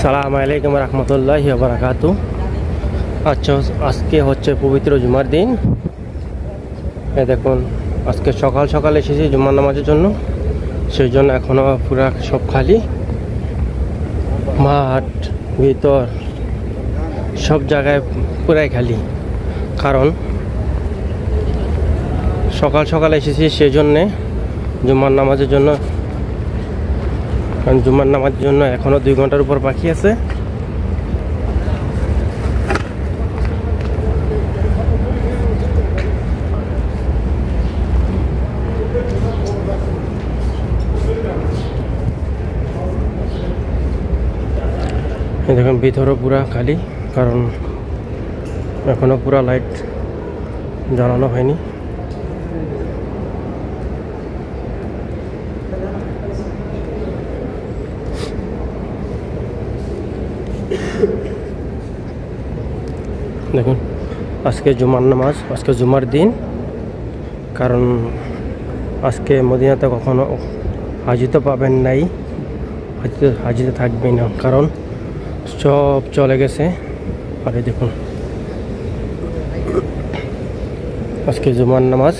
আসসালামু আলাইকুম রহমতুল্লাহি ওয়া বারাকাতু। আচ্ছা, আজকে হচ্ছে পবিত্র জুমার দিন। এই দেখুন, আজকে সকাল সকাল এসেছি জুমার নামাজের জন্য, সেই জন্য এখনও পুরা সব খালি। মাঠ ভিতর সব জায়গায় পুরাই খালি, কারণ সকাল সকাল এসেছি সেই জন্যে জুমার নামাজের জন্য। কারণ জুমার নামাজের জন্য এখনও 2 ঘন্টার উপর বাকি আছে। দেখুন ভিতরও পুরা খালি, কারণ এখনও পুরা লাইট জ্বালানো হয়নি। দেখুন, আজকে জুমার নামাজ, আজকে জুমার দিন। কারণ আজকে মদিনাতে কখনো হাজি তো পাবেন নাই, হাজিতে থাকবে না, কারণ সব চলে গেছে। আর এই দেখুন, আজকে জুমার নামাজ,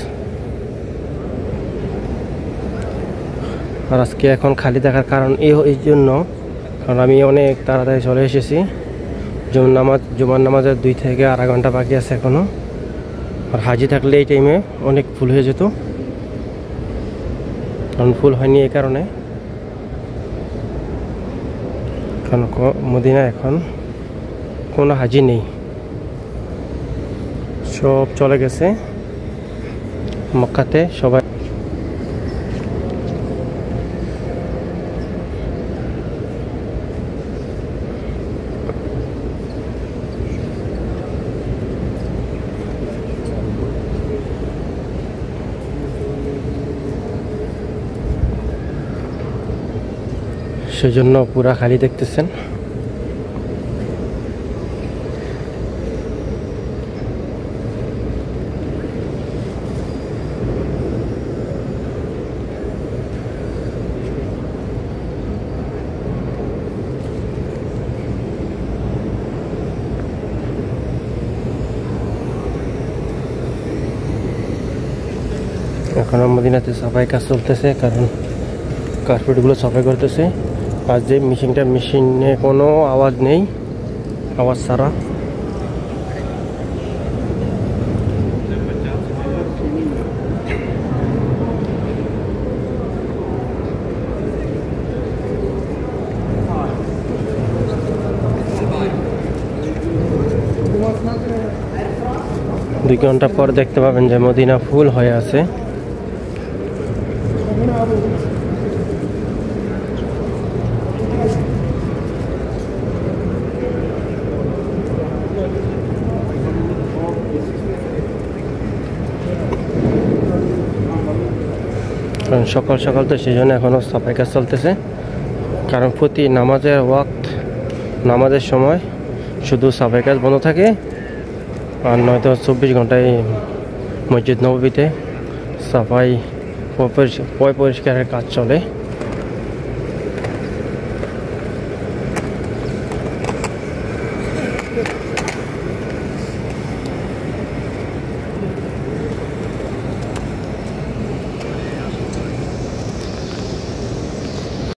আর আজকে এখন খালি দেখার কারণ এই জন্য, কারণ আমি অনেক তাড়াতাড়ি চলে এসেছি। জুমার নামাজের 2 থেকে আড়াই ঘন্টা বাকি আছে এখনও। আর হাজি থাকলে এই টাইমে অনেক ফুল হয়ে যেত, কারণ ফুল হয়নি এই কারণে, কারণ মদিনা এখন কোনো হাজি নেই, সব চলে গেছে মক্কাতে সবাই। সেজন্য পুরা খালি দেখতেছেন। এখনো মদিনাতে সাফাই কাজ চলতেছে, কারণ কার্পেটগুলো সাফাই করতেছে। আর যে মেশিনে কোনো আওয়াজ নেই, আওয়াজ ছাড়া। দুই ঘন্টা পর দেখতে পাবেন যে মদিনা ফুল হয়ে আছে। সকাল সকাল তো সেই জন্য এখনও সাফাই কাজ চলতেছে, কারণ প্রতি নামাজের ওয়াক্ত, নামাজের সময় শুধু সাফাই কাজ বন্ধ থাকে। আর নয়তো 24 ঘন্টায় মসজিদ নববীতে সাফাই পরিষ্কারের কাজ চলে।